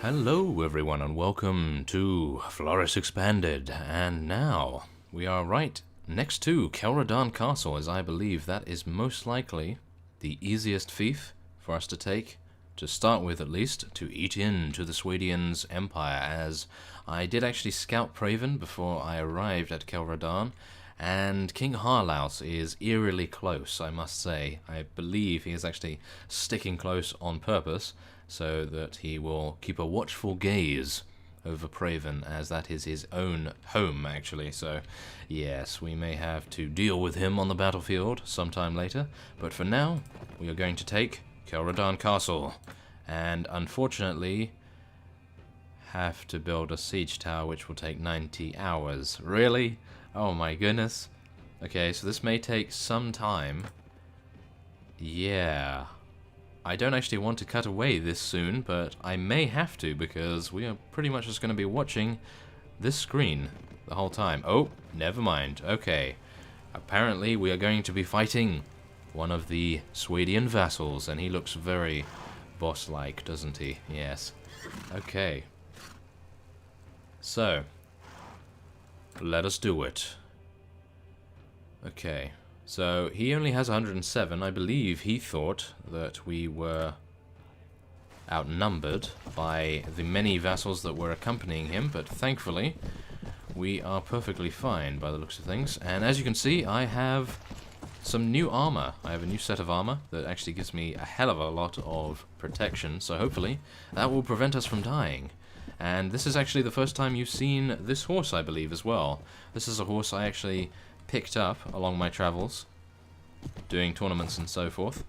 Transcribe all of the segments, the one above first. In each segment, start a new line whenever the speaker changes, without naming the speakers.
Hello everyone and welcome to Floris Expanded, and now we are right next to Calradia Castle, as I believe that is most likely the easiest fief for us to take, to start with at least, to eat into the Swadian's empire, as I did actually scout Praven before I arrived at Calradia, and King Harlaus is eerily close, I must say. I believe he is actually sticking close on purpose, so that he will keep a watchful gaze over Praven, as that is his own home, actually. So, yes, we may have to deal with him on the battlefield sometime later, but for now, we are going to take Calradia Castle, and unfortunately have to build a siege tower which will take 90 hours. Really? Oh my goodness. Okay, so this may take some time. Yeah. I don't actually want to cut away this soon, but I may have to, because we are pretty much just going to be watching this screen the whole time. Oh, never mind. Okay. Apparently we are going to be fighting one of the Swadian vassals, and he looks very boss-like, doesn't he? Yes. Okay. So, let us do it. Okay. So, he only has 107. I believe he thought that we were outnumbered by the many vassals that were accompanying him, but thankfully, we are perfectly fine by the looks of things. And as you can see, I have some new armor. I have a new set of armor that actually gives me a hell of a lot of protection, so hopefully that will prevent us from dying. And this is actually the first time you've seen this horse, I believe, as well. This is a horse I actually picked up along my travels, doing tournaments and so forth,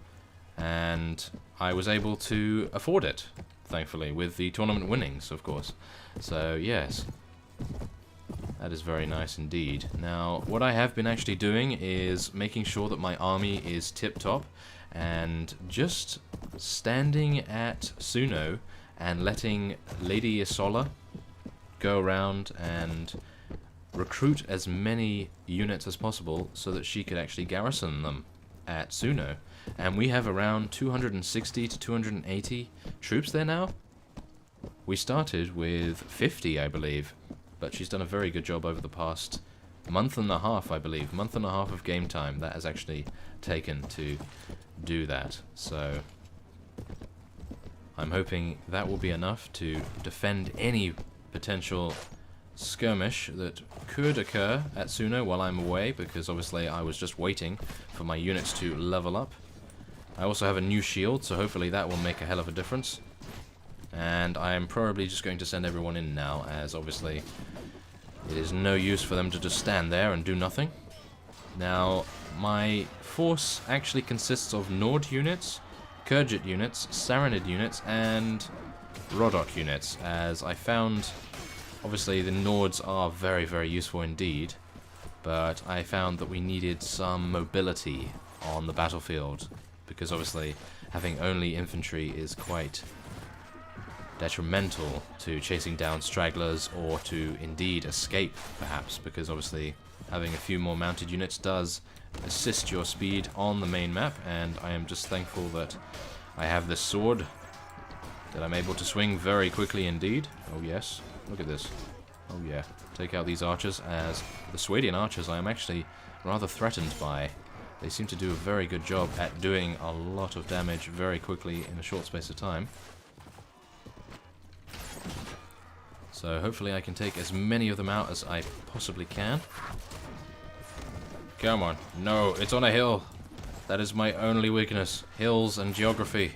and I was able to afford it, thankfully, with the tournament winnings, of course. So yes, that is very nice indeed. Now, what I have been actually doing is making sure that my army is tip-top, and just standing at Suno and letting Lady Isola go around and recruit as many units as possible so that she could actually garrison them at Suno. And we have around 260 to 280 troops there now. We started with 50, I believe, but she's done a very good job over the past month and a half, I believe. Month and a half of game time that has actually taken to do that. So I'm hoping that will be enough to defend any potential skirmish that could occur at Suno while I'm away, because obviously I was just waiting for my units to level up. I also have a new shield, so hopefully that will make a hell of a difference. And I am probably just going to send everyone in now, as obviously it is no use for them to just stand there and do nothing. Now, my force actually consists of Nord units, Kurjit units, Saranid units, and Rodot units, as I found obviously the Nords are very, very useful indeed, but I found that we needed some mobility on the battlefield, because obviously having only infantry is quite detrimental to chasing down stragglers, or to indeed escape perhaps, because obviously having a few more mounted units does assist your speed on the main map. And I am just thankful that I have this sword that I'm able to swing very quickly indeed. Oh yes, look at this. Oh yeah, take out these archers, as the Swadian archers I am actually rather threatened by. They seem to do a very good job at doing a lot of damage very quickly in a short space of time. So hopefully I can take as many of them out as I possibly can. Come on. No, it's on a hill. That is my only weakness. Hills and geography.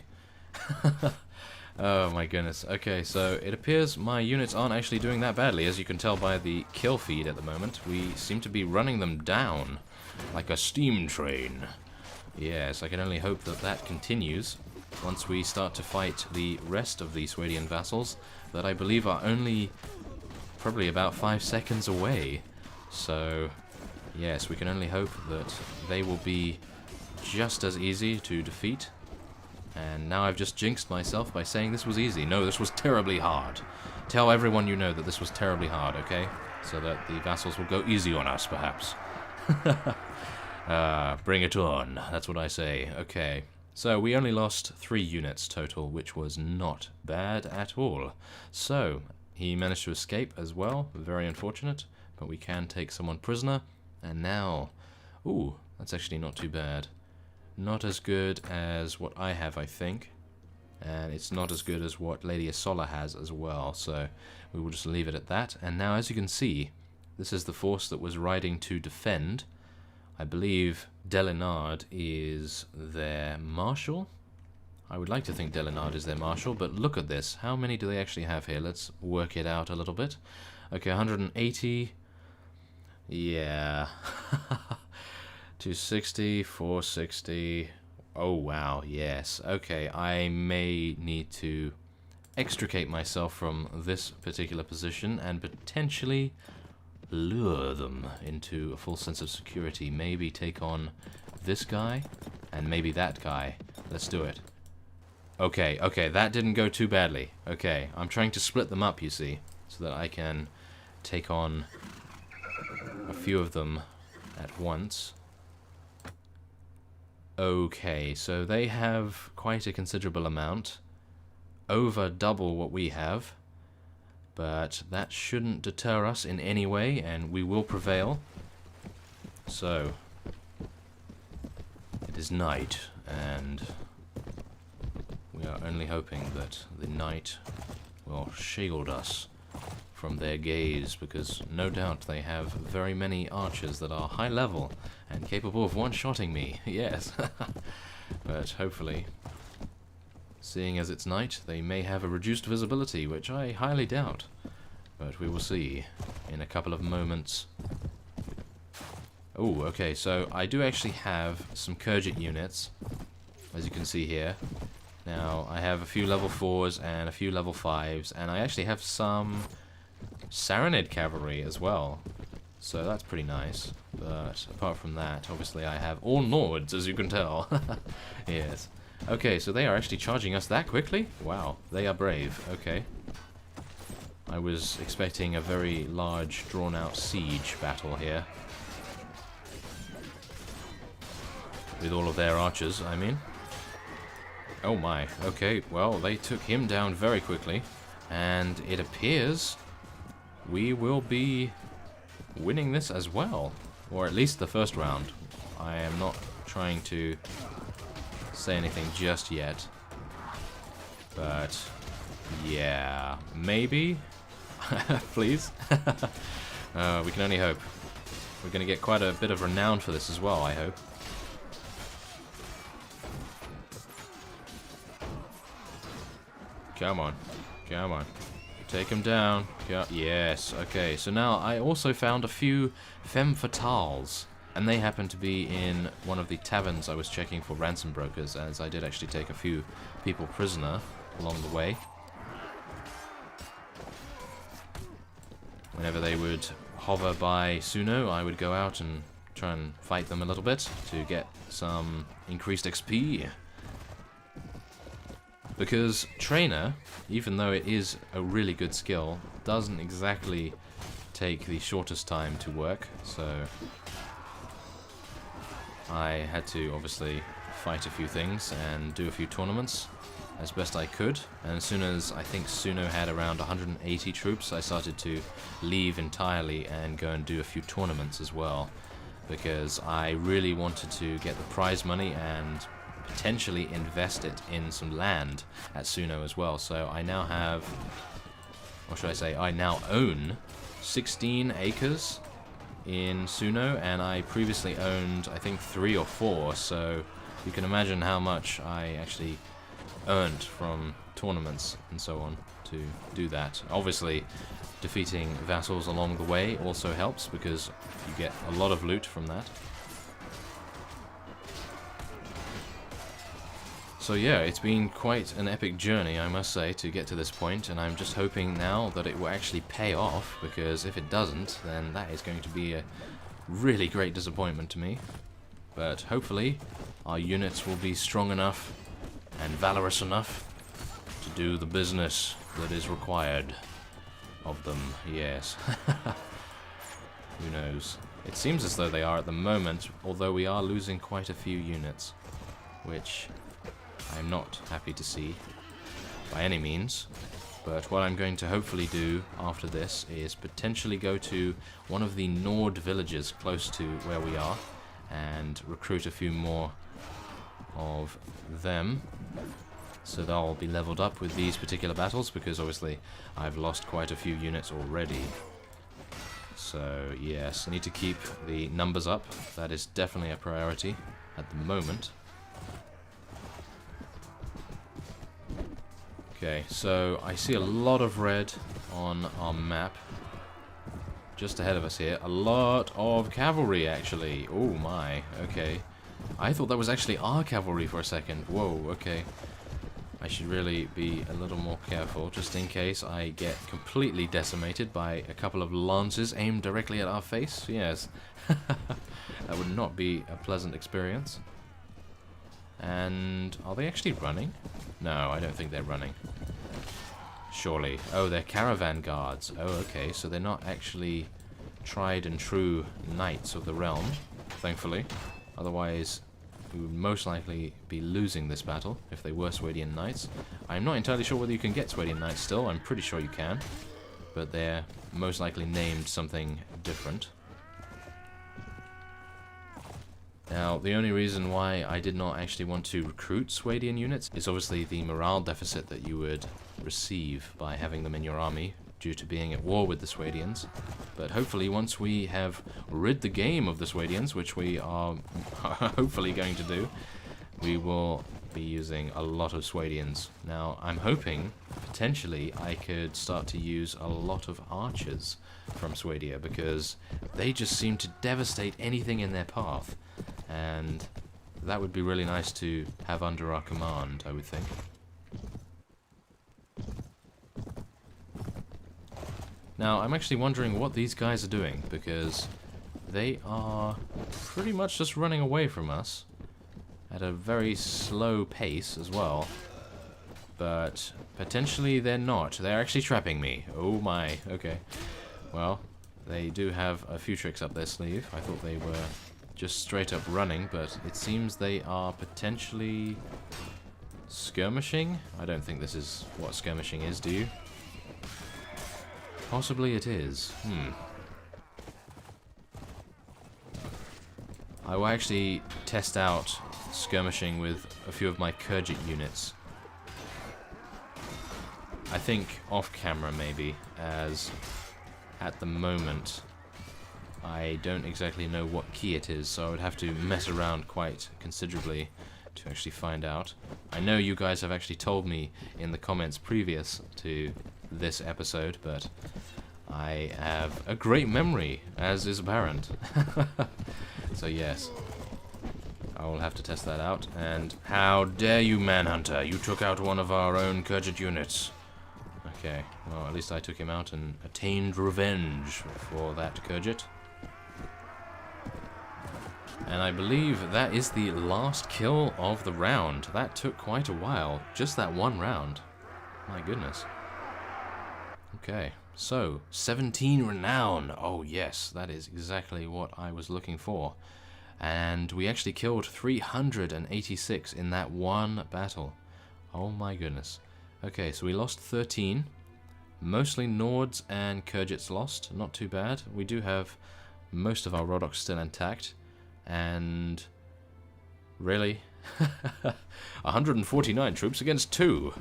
Oh my goodness. Okay, so it appears my units aren't actually doing that badly. As you can tell by the kill feed at the moment, we seem to be running them down like a steam train. Yes, I can only hope that that continues once we start to fight the rest of the Swadian vassals, that I believe are only probably about 5 seconds away. So yes, we can only hope that they will be just as easy to defeat. And now I've just jinxed myself by saying this was easy. No, this was terribly hard. Tell everyone you know that this was terribly hard, okay? So that the vassals will go easy on us, perhaps. Bring it on. That's what I say. Okay. So we only lost 3 units total, which was not bad at all. So he managed to escape as well, very unfortunate, but we can take someone prisoner. And now, ooh, that's actually not too bad. Not as good as what I have, I think. And it's not as good as what Lady Isola has as well, so we will just leave it at that. And now, as you can see, this is the force that was riding to defend. I believe Delinard is their marshal. I would like to think Delinard is their marshal, but look at this. How many do they actually have here? Let's work it out a little bit. Okay, 180. Yeah. 260, 460. Oh, wow, yes. Okay, I may need to extricate myself from this particular position and potentially lure them into a full sense of security. Maybe take on this guy and maybe that guy. Let's do it. Okay, that didn't go too badly. Okay, I'm trying to split them up, you see, so that I can take on a few of them at once. Okay, so they have quite a considerable amount, over double what we have. But that shouldn't deter us in any way, and we will prevail. So, it is night, and we are only hoping that the night will shield us from their gaze, because no doubt they have very many archers that are high level and capable of one-shotting me, yes. But hopefully, seeing as it's night, they may have a reduced visibility, which I highly doubt. But we will see in a couple of moments. Oh, okay, so I do actually have some Kurgit units, as you can see here. Now, I have a few level 4s and a few level 5s, and I actually have some Saranid cavalry as well. So that's pretty nice. But apart from that, obviously I have all Nords, as you can tell. Yes. Okay, so they are actually charging us that quickly? Wow, they are brave. Okay. I was expecting a very large, drawn-out siege battle here. With all of their archers, I mean. Oh my, okay, well, they took him down very quickly. And it appears we will be winning this as well. Or at least the first round. I am not trying to say anything just yet, but yeah, maybe. Please. We can only hope. We're going to get quite a bit of renown for this as well, I hope. Come on, come on, take him down. Yes, okay, so now I also found a few femme fatales. And they happen to be in one of the taverns I was checking for ransom brokers, as I did actually take a few people prisoner along the way. Whenever they would hover by Suno, I would go out and try and fight them a little bit to get some increased XP. Because Trainer, even though it is a really good skill, doesn't exactly take the shortest time to work, so I had to obviously fight a few things and do a few tournaments as best I could. And as soon as I think Suno had around 180 troops, I started to leave entirely and go and do a few tournaments as well, because I really wanted to get the prize money and potentially invest it in some land at Suno as well. So I now have, or should I say, I now own 16 acres in Suno, and I previously owned, I think, 3 or 4, so you can imagine how much I actually earned from tournaments and so on to do that. Obviously, defeating vassals along the way also helps, because you get a lot of loot from that. So yeah, it's been quite an epic journey, I must say, to get to this point, and I'm just hoping now that it will actually pay off, because if it doesn't, then that is going to be a really great disappointment to me. But hopefully, our units will be strong enough and valorous enough to do the business that is required of them, yes. Who knows? It seems as though they are at the moment, although we are losing quite a few units, which I'm not happy to see by any means. But what I'm going to hopefully do after this is potentially go to one of the Nord villages close to where we are and recruit a few more of them, so they'll be leveled up with these particular battles, because obviously I've lost quite a few units already. So yes, I need to keep the numbers up. That is definitely a priority at the moment. Okay, so I see a lot of red on our map. Just ahead of us here. A lot of cavalry, actually. Oh my, okay. I thought that was actually our cavalry for a second. Whoa, okay. I should really be a little more careful, just in case I get completely decimated by a couple of lances aimed directly at our face. Yes. That would not be a pleasant experience. And are they actually running? No, I don't think they're running. Surely. Oh, they're caravan guards. Oh, okay, so they're not actually tried and true knights of the realm, thankfully. Otherwise, we would most likely be losing this battle if they were Swadian knights. I'm not entirely sure whether you can get Swadian knights still. I'm pretty sure you can. But they're most likely named something different. Now, the only reason why I did not actually want to recruit Swadian units is obviously the morale deficit that you would receive by having them in your army due to being at war with the Swadians. But hopefully once we have rid the game of the Swadians, which we are hopefully going to do, we will be using a lot of Swadians. Now, I'm hoping potentially I could start to use a lot of archers from Swadia, because they just seem to devastate anything in their path. And that would be really nice to have under our command, I would think. Now, I'm actually wondering what these guys are doing, because they are pretty much just running away from us at a very slow pace as well. But potentially they're not. They're actually trapping me. Oh my, okay. Well, they do have a few tricks up their sleeve. I thought they were just straight up running, but it seems they are potentially skirmishing. I don't think this is what skirmishing is, do you? Possibly it is. I will actually test out skirmishing with a few of my Kurgit units. I think off camera maybe, as at the moment I don't exactly know what key it is, so I would have to mess around quite considerably to actually find out. I know you guys have actually told me in the comments previous to this episode, but I have a great memory, as is apparent. So yes, I will have to test that out. And how dare you, Manhunter? You took out one of our own Kurgit units. Okay, well, at least I took him out and attained revenge for that Kurgit. And I believe that is the last kill of the round. That took quite a while, just that one round. My goodness. Okay, so 17 renown. Oh yes, that is exactly what I was looking for. And we actually killed 386 in that one battle. Oh my goodness. Okay, so we lost 13. Mostly Nords and Kurgits lost. Not too bad. We do have most of our Roddoks still intact. And really? 149 troops against 2.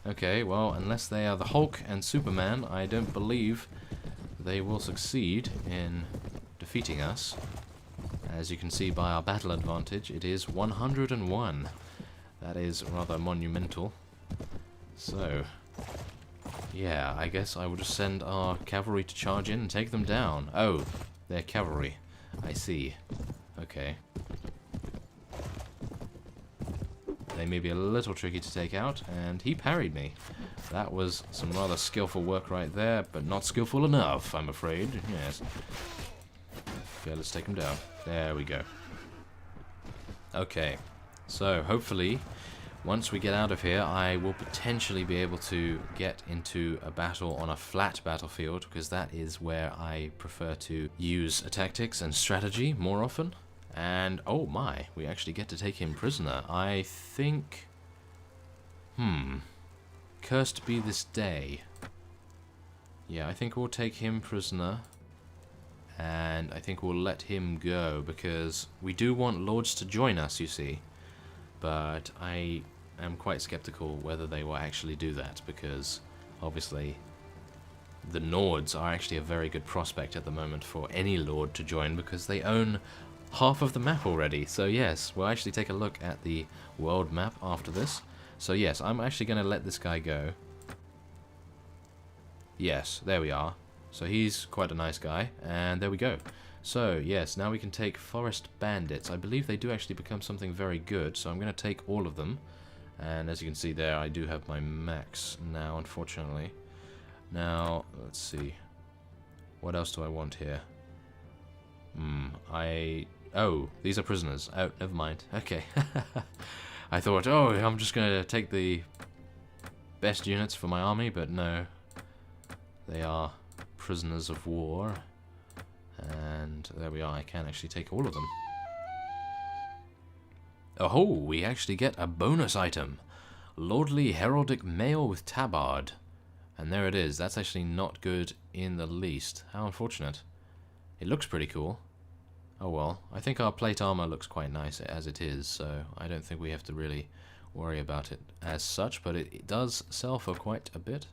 Okay, well, unless they are the Hulk and Superman, I don't believe they will succeed in defeating us. As you can see by our battle advantage, it is 101. That is rather monumental. So, yeah, I guess I will just send our cavalry to charge in and take them down. Oh, they're cavalry. I see. Okay. They may be a little tricky to take out, and he parried me. That was some rather skillful work right there, but not skillful enough, I'm afraid. Yes. Okay, let's take him down. There we go. Okay, so hopefully, once we get out of here, I will potentially be able to get into a battle on a flat battlefield, because that is where I prefer to use tactics and strategy more often. And, oh my, we actually get to take him prisoner. I think Cursed be this day. Yeah, I think we'll take him prisoner. And I think we'll let him go, because we do want lords to join us, you see. But I am quite skeptical whether they will actually do that, because obviously the Nords are actually a very good prospect at the moment for any lord to join, because they own half of the map already. So yes, we'll actually take a look at the world map after this. So yes, I'm actually going to let this guy go. Yes, there we are. So he's quite a nice guy, and there we go. So yes, now we can take forest bandits. I believe they do actually become something very good, so I'm going to take all of them. And as you can see there, I do have my max now, unfortunately. Now, let's see. What else do I want here? Oh, these are prisoners. Oh, never mind. Okay. I thought, oh, I'm just going to take the best units for my army, but no. They are prisoners of war. And there we are. I can actually take all of them. Oh, we actually get a bonus item. Lordly Heraldic Mail with Tabard. And there it is. That's actually not good in the least. How unfortunate. It looks pretty cool. Oh well. I think our plate armor looks quite nice as it is, so I don't think we have to really worry about it as such, but it does sell for quite a bit.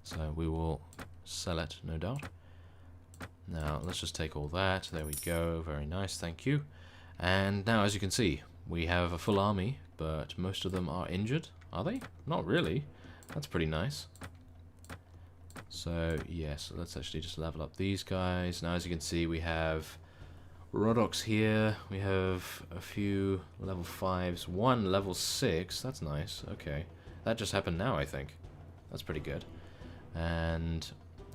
So we will sell it, no doubt. Now, let's just take all that. There we go. Very nice, thank you. And now, as you can see, we have a full army, but most of them are injured. Are they? Not really. That's pretty nice. So, yes, let's actually just level up these guys. Now, as you can see, we have Rodox here. We have a few level 5s. One level 6. That's nice. Okay. That just happened now, I think. That's pretty good. And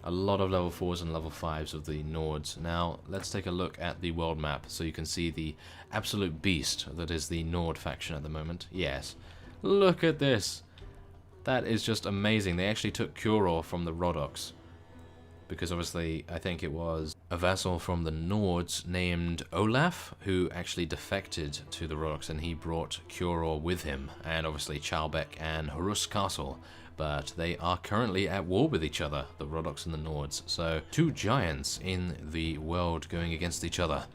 a lot of level 4s and level 5s of the Nords. Now, let's take a look at the world map so you can see the absolute beast that is the Nord faction at the moment. Yes. Look at this. That is just amazing. They actually took Curor from the Rodox. Because obviously, I think it was a vassal from the Nords named Olaf who actually defected to the Rodox, and he brought Curor with him. And obviously Chalbeck and Horus Castle. But they are currently at war with each other, the Rodox and the Nords. So, two giants in the world going against each other.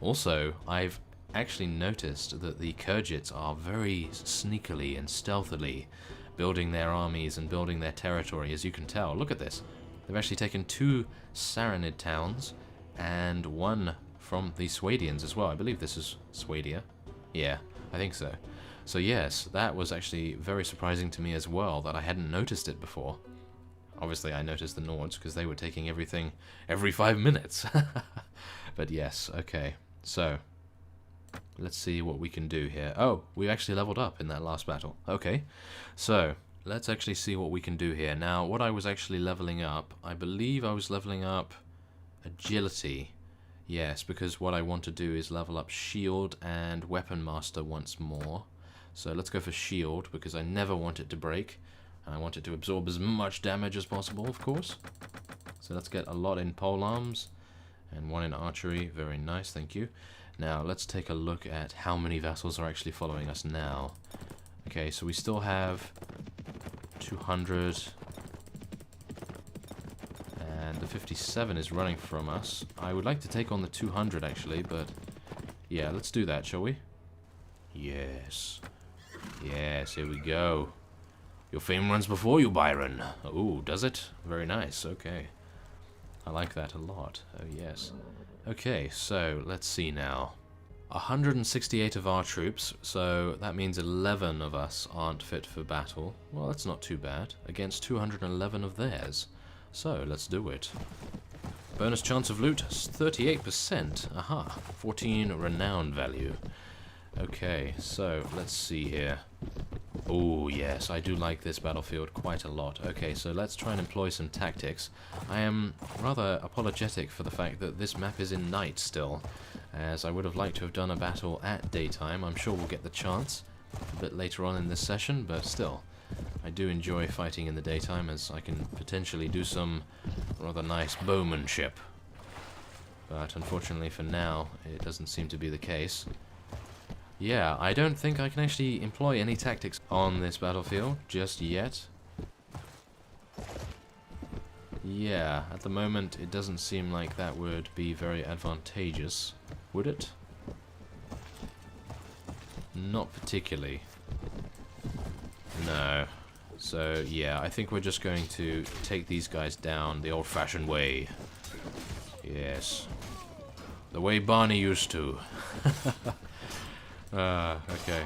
Also, I've actually noticed that the Khergits are very sneakily and stealthily building their armies and building their territory, as you can tell. Look at this. They've actually taken 2 Saranid towns and 1 from the Swadians as well. I believe this is Swadia. Yeah, I think so. So yes, that was actually very surprising to me as well, that I hadn't noticed it before. Obviously I noticed the Nords because they were taking everything every 5 minutes. But yes, okay. So, let's see what we can do here. Oh, we actually leveled up in that last battle. Okay, so let's actually see what we can do here. Now, what I was actually leveling up, I believe I was leveling up agility. Yes, because what I want to do is level up shield and weapon master once more. So let's go for shield, because I never want it to break. And I want it to absorb as much damage as possible, of course. So let's get a lot in polearms and 1 in archery. Very nice, thank you. Now, let's take a look at how many vassals are actually following us now. Okay, so we still have 200. And the 57 is running from us. I would like to take on the 200, actually, but yeah, let's do that, shall we? Yes. Yes, here we go. Your fame runs before you, Byron. Ooh, does it? Very nice, okay. I like that a lot. Oh, yes. Okay, so let's see now. 168 of our troops, so that means 11 of us aren't fit for battle. Well, that's not too bad. Against 211 of theirs. So, let's do it. Bonus chance of loot, 38%. Aha, 14 renown value. Okay, so let's see here. Oh yes, I do like this battlefield quite a lot. Okay, so let's try and employ some tactics. I am rather apologetic for the fact that this map is in night still, as I would have liked to have done a battle at daytime. I'm sure we'll get the chance a bit later on in this session, but still, I do enjoy fighting in the daytime, as I can potentially do some rather nice bowmanship. But unfortunately for now, it doesn't seem to be the case. yeah, I don't think I can actually employ any tactics on this battlefield just yet. Yeah, at the moment it doesn't seem like that would be very advantageous, would it? Not particularly. No. So, yeah, I think we're just going to take these guys down the old-fashioned way. Yes. The way Barney used to. Okay.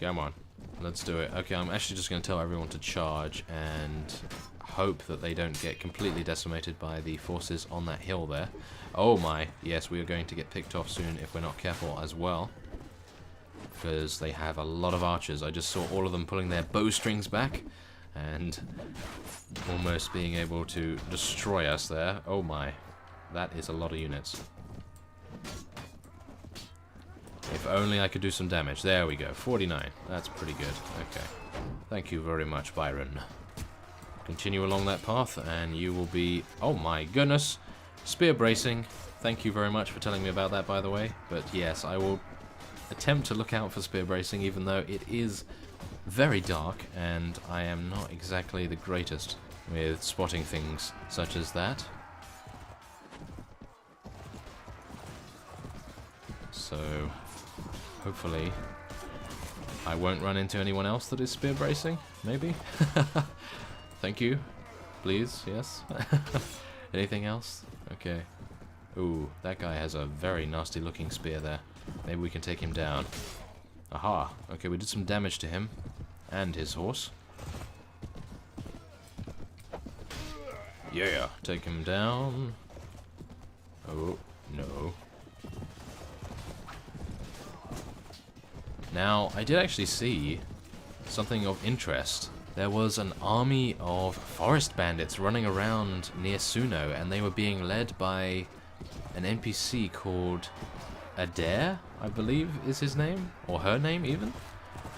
Come on. Let's do it. Okay, I'm actually just going to tell everyone to charge and hope that they don't get completely decimated by the forces on that hill there. Oh my. Yes, we are going to get picked off soon if we're not careful as well. Because they have a lot of archers. I just saw all of them pulling their bowstrings back and almost being able to destroy us there. Oh my, that is a lot of units. If only I could do some damage. There we go, 49. That's pretty good. Okay. Thank you very much, Byron. Continue along that path and you will be... Oh my goodness! Spear bracing. Thank you very much for telling me about that, by the way. But yes, I will attempt to look out for spear bracing, even though it is very dark and I am not exactly the greatest with spotting things such as that. So hopefully I won't run into anyone else that is spear bracing, maybe? Thank you. Please, yes. Anything else? Okay. Ooh, that guy has a very nasty looking spear there. Maybe we can take him down. Aha. Okay, we did some damage to him. And his horse. Yeah. Take him down. Oh, no. Now, I did actually see something of interest. There was an army of forest bandits running around near Suno, and they were being led by an NPC called Adair, I believe is his name, or her name even.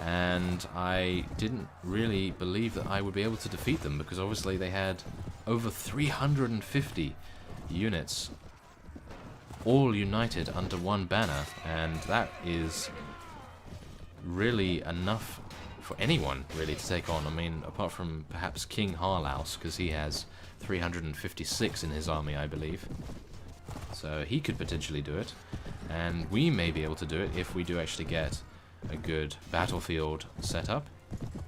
And I didn't really believe that I would be able to defeat them, because obviously they had over 350 units all united under one banner, and that is really enough for anyone really to take on. I mean, apart from perhaps King Harlaus, because he has 356 in his army, I believe. So he could potentially do it, and we may be able to do it if we do actually get a good battlefield set up.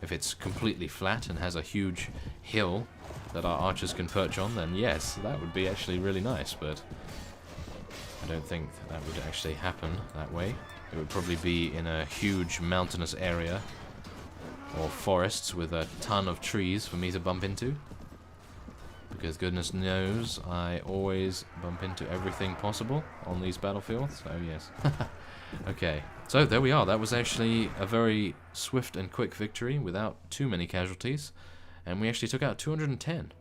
If it's completely flat and has a huge hill that our archers can perch on, then yes, that would be actually really nice, but I don't think that would actually happen that way. It would probably be in a huge mountainous area or forests with a ton of trees for me to bump into. Because goodness knows, I always bump into everything possible on these battlefields, so yes. Okay, so there we are. That was actually a very swift and quick victory without too many casualties. And we actually took out 210.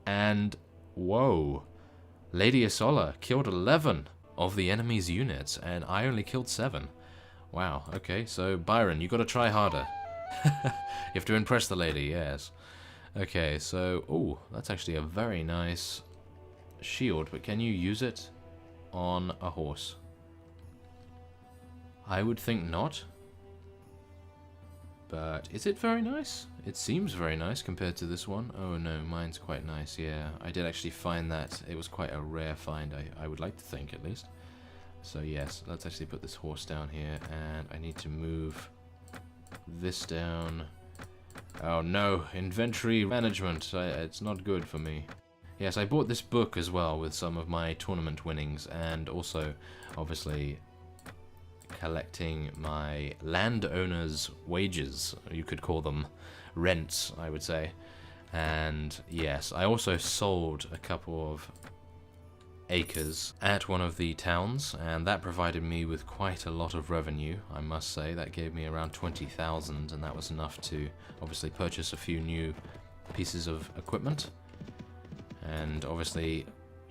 And, whoa, Lady Isola killed 11 of the enemy's units, and I only killed 7. Wow, okay, so Byron, you gotta try harder. You have to impress the lady, yes. Okay, so, ooh, that's actually a very nice shield, but can you use it on a horse? I would think not. But is it very nice? It seems very nice compared to this one. Oh no, mine's quite nice, yeah. I did actually find that it was quite a rare find, I would like to think at least. So yes, let's actually put this horse down here, and I need to move this down. Oh no, inventory management, it's not good for me. Yes, I bought this book as well with some of my tournament winnings, and also, obviously, collecting my landowners' wages. You could call them rents, I would say. And yes, I also sold a couple of acres at one of the towns, and that provided me with quite a lot of revenue, I must say. That gave me around 20,000, and that was enough to obviously purchase a few new pieces of equipment, and obviously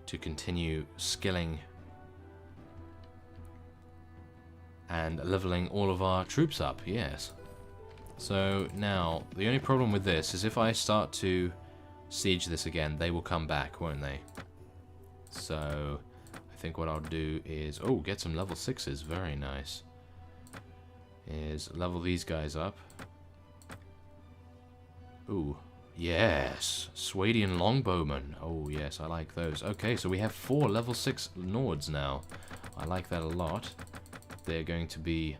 to continue skilling and leveling all of our troops up, yes. So now, the only problem with this is if I start to siege this again, they will come back, won't they? So I think what I'll do is... Oh, get some level 6s. Very nice. Is level these guys up. Ooh. Yes. Swadian longbowmen. Oh, yes, I like those. Okay, so we have 4 level 6 Nords now. I like that a lot. They're going to be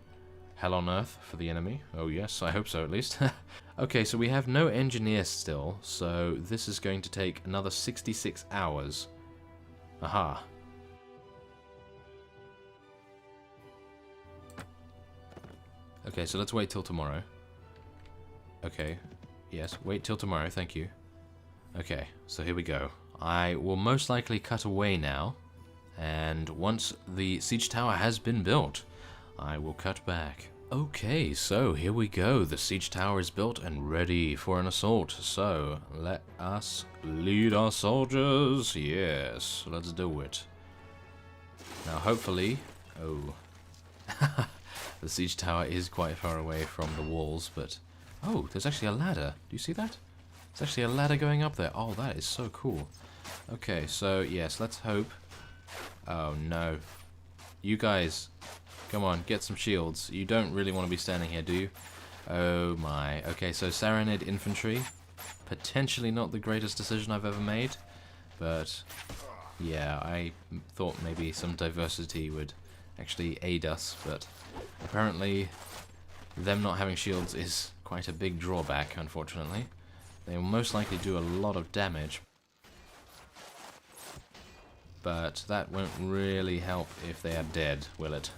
hell on earth for the enemy. Oh, yes, I hope so, at least. Okay, so we have no engineers still, so this is going to take another 66 hours. Aha. Okay, so let's wait till tomorrow. Okay. Yes, wait till tomorrow, thank you. Okay, so here we go. I will most likely cut away now, and once the siege tower has been built, I will cut back. Okay, so here we go. The siege tower is built and ready for an assault. So, let us lead our soldiers. Yes, let's do it. Now, hopefully... Oh. The siege tower is quite far away from the walls, but... Oh, there's actually a ladder. Do you see that? There's actually a ladder going up there. Oh, that is so cool. Okay, so, yes, let's hope... Oh, no. You guys... Come on, get some shields. You don't really want to be standing here, do you? Oh my. Okay, so Saranid infantry. Potentially not the greatest decision I've ever made. But, yeah, I thought maybe some diversity would actually aid us. But apparently, them not having shields is quite a big drawback, unfortunately. They will most likely do a lot of damage. But that won't really help if they are dead, will it?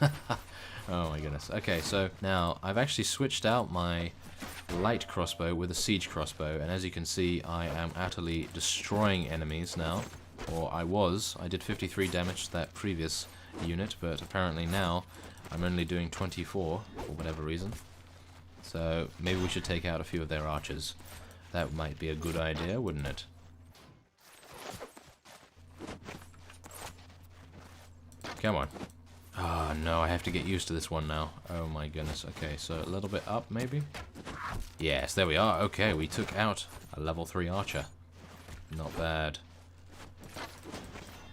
Oh my goodness. Okay, so now I've actually switched out my light crossbow with a siege crossbow, and as you can see, I am utterly destroying enemies now. Or I was. I did 53 damage to that previous unit, but apparently now I'm only doing 24 for whatever reason. So maybe we should take out a few of their archers. That might be a good idea, wouldn't it? Come on. Oh no, I have to get used to this one now. Oh my goodness. Okay, so a little bit up maybe? Yes, there we are. Okay, we took out a level 3 archer. Not bad.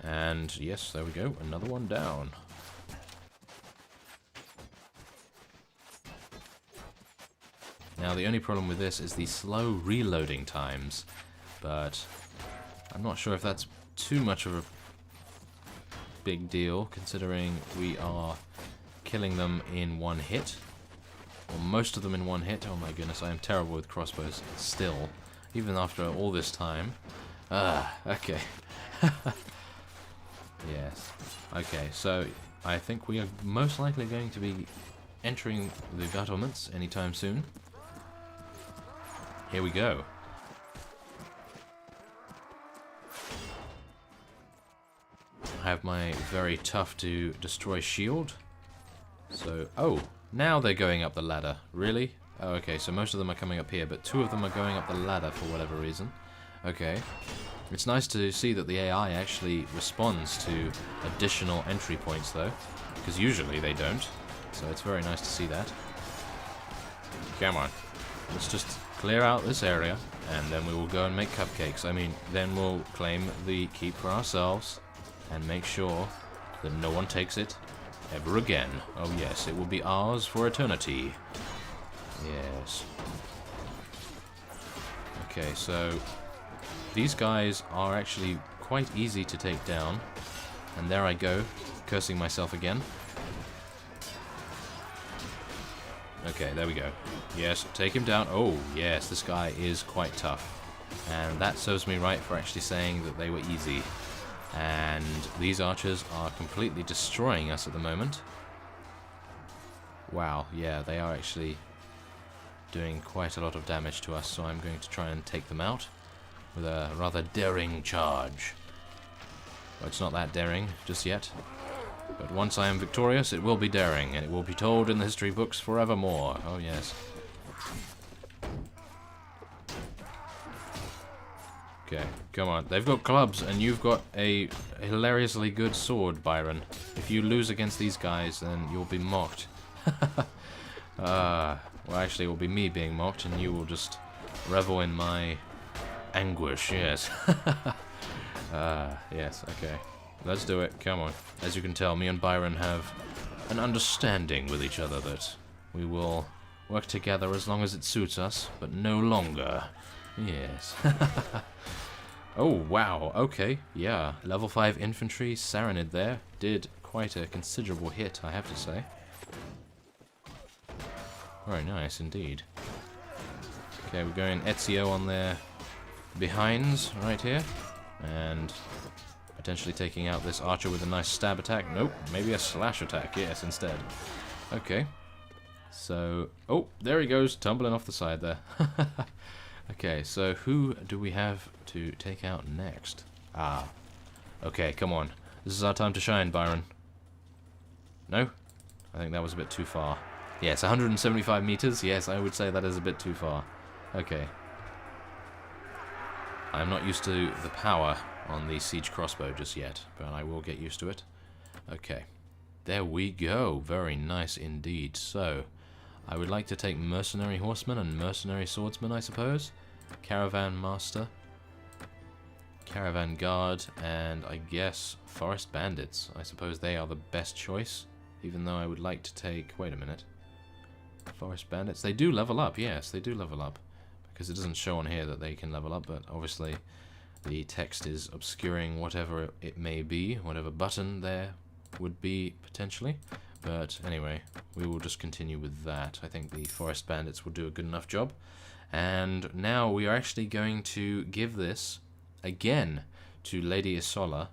And yes, there we go. Another one down. Now the only problem with this is the slow reloading times. But I'm not sure if that's too much of a big deal, considering we are killing them in one hit, or most of them in one hit. Oh my goodness, I am terrible with crossbows still, even after all this time. Okay. Yes. Okay, so I think we are most likely going to be entering the battlements anytime soon. Here we go. I have my very tough to destroy shield. So, oh, now they're going up the ladder. Really? Oh, okay, so most of them are coming up here, but 2 of them are going up the ladder for whatever reason. Okay. It's nice to see that the AI actually responds to additional entry points, though, because usually they don't. So it's very nice to see that. Come on. Let's just clear out this area, and then we will go and make cupcakes. I mean, then we'll claim the keep for ourselves. And make sure that no one takes it ever again. Oh yes, it will be ours for eternity. Yes. Okay, so these guys are actually quite easy to take down. And there I go, cursing myself again. Okay, there we go. Yes, take him down. Oh, yes, this guy is quite tough. And that serves me right for actually saying that they were easy. And these archers are completely destroying us at the moment. Wow, yeah, they are actually doing quite a lot of damage to us, so I'm going to try and take them out with a rather daring charge. Well, it's not that daring just yet, but once I am victorious, it will be daring, and it will be told in the history books forevermore. Oh yes. Okay, come on. They've got clubs, and you've got a hilariously good sword, Byron. If you lose against these guys, then you'll be mocked. Well, actually, it will be me being mocked, and you will just revel in my anguish, yes. Yes, okay. Let's do it. Come on. As you can tell, me and Byron have an understanding with each other that we will work together as long as it suits us, but no longer. Yes. Oh, wow. Okay. Yeah. Level 5 infantry Saranid there. Did quite a considerable hit, I have to say. Very nice indeed. Okay, we're going Ezio on their behinds right here. And potentially taking out this archer with a nice stab attack. Nope, maybe a slash attack, yes, instead. Okay. So, oh, there he goes, tumbling off the side there. Okay, so who do we have to take out next? Ah. Okay, come on. This is our time to shine, Byron. No? I think that was a bit too far. Yes, 175 meters. Yes, I would say that is a bit too far. Okay. I'm not used to the power on the siege crossbow just yet, but I will get used to it. Okay. There we go. Very nice indeed. So, I would like to take mercenary horsemen and mercenary swordsmen, I suppose. Caravan master. Caravan guard, and I guess forest bandits. I suppose they are the best choice, even though I would like to take... Wait a minute. Forest bandits. They do level up, yes, they do level up. Because it doesn't show on here that they can level up, but obviously the text is obscuring whatever it may be, whatever button there would be, potentially. But anyway, we will just continue with that. I think the forest bandits will do a good enough job. And now we are actually going to give this, again, to Lady Isola,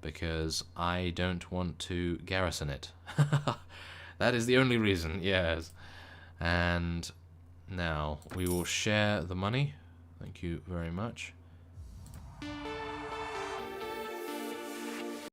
because I don't want to garrison it. That is the only reason, yes. And now we will share the money. Thank you very much.